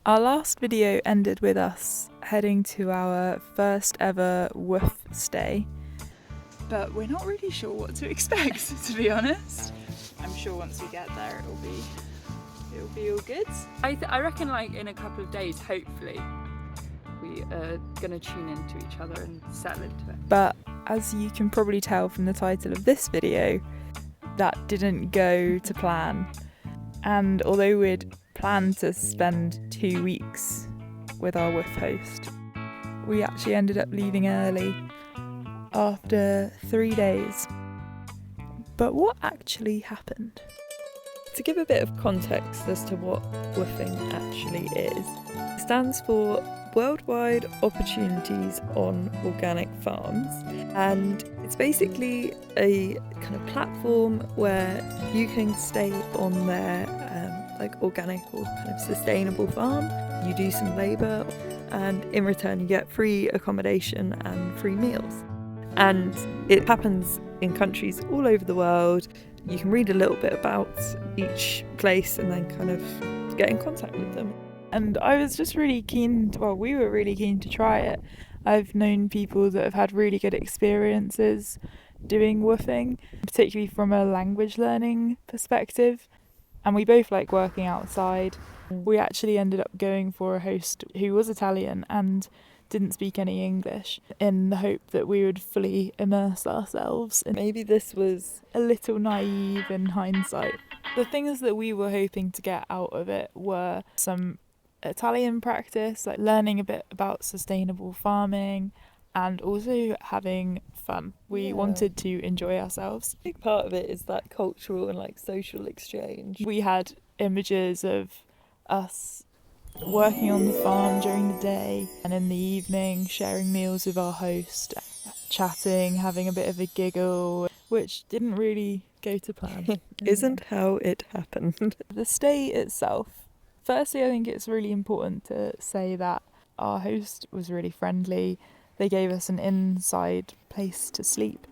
Our last video ended with us heading to our first ever Wwoof stay, but we're not really sure what to expect, to be honest. I'm sure once we get there it'll be all good. I reckon like in a couple of days, hopefully, we are gonna tune into each other and settle into it. But as you can probably tell from the title of this video, that didn't go to plan. And although we'd planned to spend 2 weeks with our Wwoof host, we actually ended up leaving early after 3 days. But what actually happened? To give a bit of context as to what Wwoofing actually is, it stands for Worldwide Opportunities on Organic Farms, and it's basically a kind of platform where you can stay on their like organic or kind of sustainable farm. You do some labour, and in return you get free accommodation and free meals. And it happens in countries all over the world. You can read a little bit about each place and then kind of get in contact with them. And I was just really keen, we were really keen to try it. I've known people that have had really good experiences doing woofing, particularly from a language learning perspective. And we both like working outside. We actually ended up going for a host who was Italian and didn't speak any English, in the hope that we would fully immerse ourselves. And maybe this was a little naive in hindsight. The things that we were hoping to get out of it were some Italian practice, like learning a bit about sustainable farming, and also having fun. We wanted to enjoy ourselves. A big part of it is that cultural and like social exchange. We had images of us working on the farm during the day, and in the evening sharing meals with our host, chatting, having a bit of a giggle, which didn't really go to plan. Isn't how it happened. The stay itself, firstly I think it's really important to say that our host was really friendly. They gave us an inside place to sleep,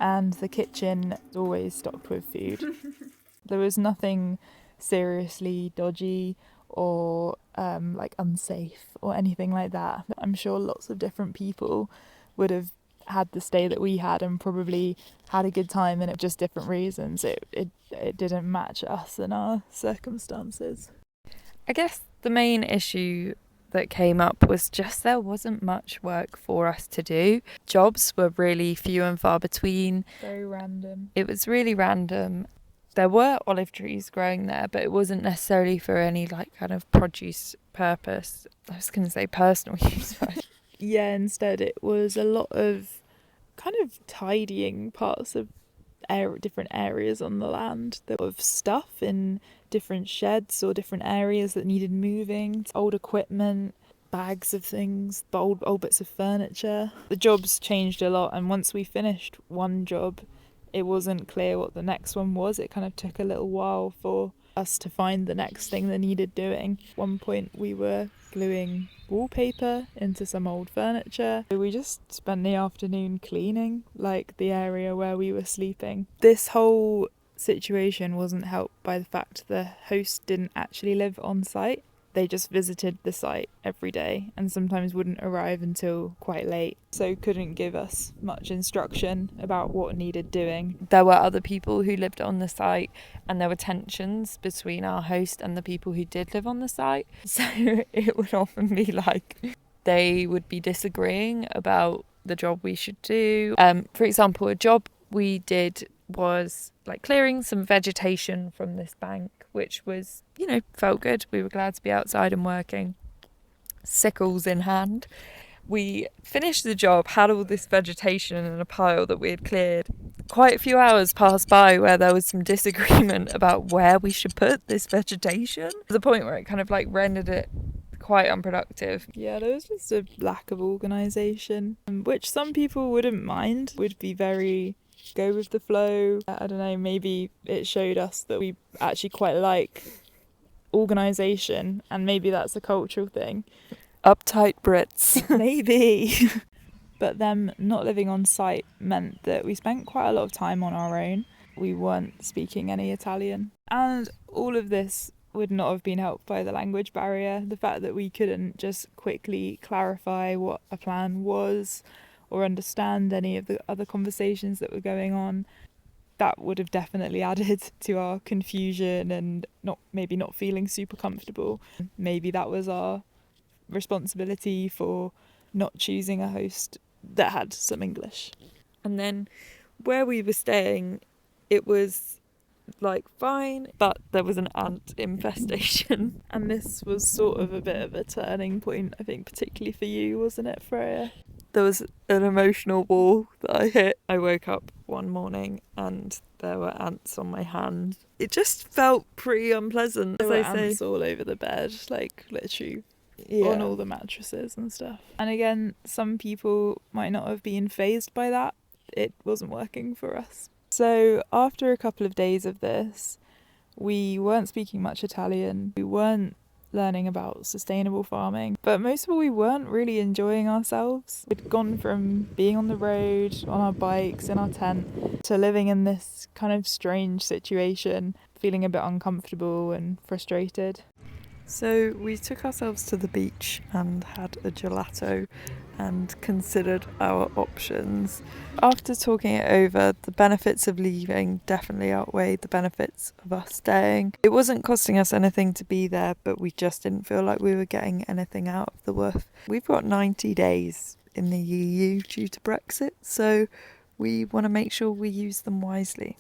and the kitchen was always stocked with food. There was nothing seriously dodgy or like unsafe or anything like that. I'm sure lots of different people would have had the stay that we had and probably had a good time, and it just different reasons. It didn't match us and our circumstances. I guess the main issue that came up was just there wasn't much work for us to do. Jobs were really few and far between. Very random. It was really random. There were olive trees growing there, but it wasn't necessarily for any like kind of produce purpose. I was going to say personal use. Yeah, instead it was a lot of kind of tidying parts of different areas on the land. There was stuff in different sheds or different areas that needed moving, old equipment, bags of things, old bits of furniture. The jobs changed a lot, and once we finished one job, it wasn't clear what the next one was. It kind of took a little while for us to find the next thing that needed doing. At one point we were gluing wallpaper into some old furniture. We just spent the afternoon cleaning, like the area where we were sleeping. This whole situation wasn't helped by the fact the host didn't actually live on site. They just visited the site every day and sometimes wouldn't arrive until quite late, so couldn't give us much instruction about what needed doing. There were other people who lived on the site, and there were tensions between our host and the people who did live on the site. So it would often be like they would be disagreeing about the job we should do. For example, a job we did was like clearing some vegetation from this bank, which was, felt good. We were glad to be outside and working, sickles in hand. We finished the job, had all this vegetation in a pile that we had cleared. Quite a few hours passed by where there was some disagreement about where we should put this vegetation, to the point where it kind of like rendered it quite unproductive. Yeah, there was just a lack of organisation, which some people wouldn't mind, would be very go with the flow. I don't know, maybe it showed us that we actually quite like organisation, and maybe that's a cultural thing. Uptight Brits. Maybe. But them not living on site meant that we spent quite a lot of time on our own. We weren't speaking any Italian. And all of this would not have been helped by the language barrier. The fact that we couldn't just quickly clarify what a plan was or understand any of the other conversations that were going on, that would have definitely added to our confusion and maybe not feeling super comfortable. Maybe that was our responsibility for not choosing a host that had some English. And then where we were staying, it was like fine, but there was an ant infestation. And this was sort of a bit of a turning point, I think, particularly for you, wasn't it, Freya? There was an emotional wall that I hit. I woke up one morning and there were ants on my hand. It just felt pretty unpleasant. There were ants all over the bed, like literally on all the mattresses and stuff. And again, some people might not have been fazed by that. It wasn't working for us. So after a couple of days of this, we weren't speaking much Italian. We weren't learning about sustainable farming, but most of all, we weren't really enjoying ourselves. We'd gone from being on the road, on our bikes, in our tent, to living in this kind of strange situation, feeling a bit uncomfortable and frustrated. So we took ourselves to the beach and had a gelato and considered our options. After talking it over, the benefits of leaving definitely outweighed the benefits of us staying. It wasn't costing us anything to be there, but we just didn't feel like we were getting anything out of the Wwoof. We've got 90 days in the EU due to Brexit, so we want to make sure we use them wisely.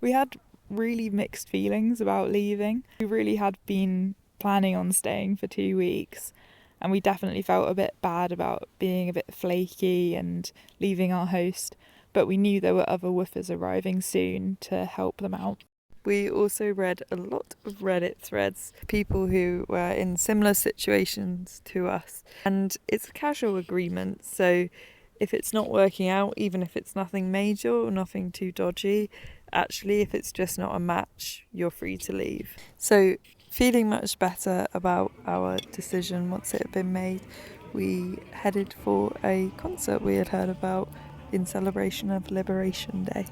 We had really mixed feelings about leaving. We really had been planning on staying for 2 weeks, and we definitely felt a bit bad about being a bit flaky and leaving our host, but we knew there were other woofers arriving soon to help them out. We also read a lot of Reddit threads, people who were in similar situations to us, and it's a casual agreement, so if it's not working out, even if it's nothing major or nothing too dodgy, actually if it's just not a match, you're free to leave. So feeling much better about our decision once it had been made, we headed for a concert we had heard about in celebration of Liberation Day.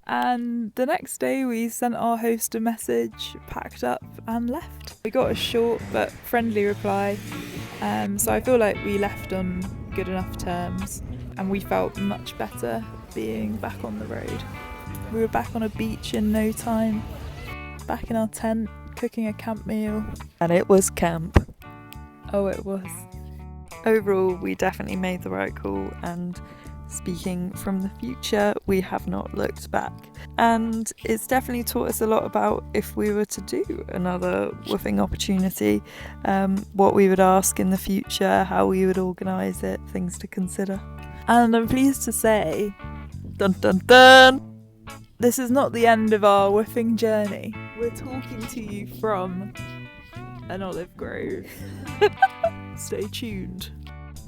And the next day we sent our host a message, packed up and left. We got a short but friendly reply, so I feel like we left on good enough terms, and we felt much better being back on the road. We were back on a beach in no time, back in our tent, cooking a camp meal. And it was camp. Oh, it was. Overall, we definitely made the right call, and speaking from the future, we have not looked back. And it's definitely taught us a lot about if we were to do another woofing opportunity, what we would ask in the future, how we would organise it, things to consider. And I'm pleased to say, Dun dun dun! this is not the end of our woofing journey. We're talking to you from an olive grove. Stay tuned.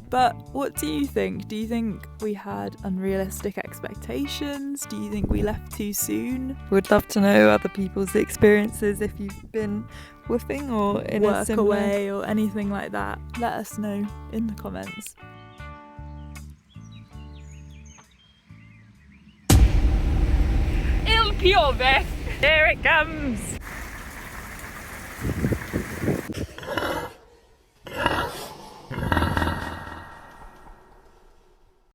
But what do you think? Do you think we had unrealistic expectations? Do you think we left too soon? Would love to know other people's experiences if you've been woofing or in a Work similar away or anything like that? Let us know in the comments. Il piove! Here it comes!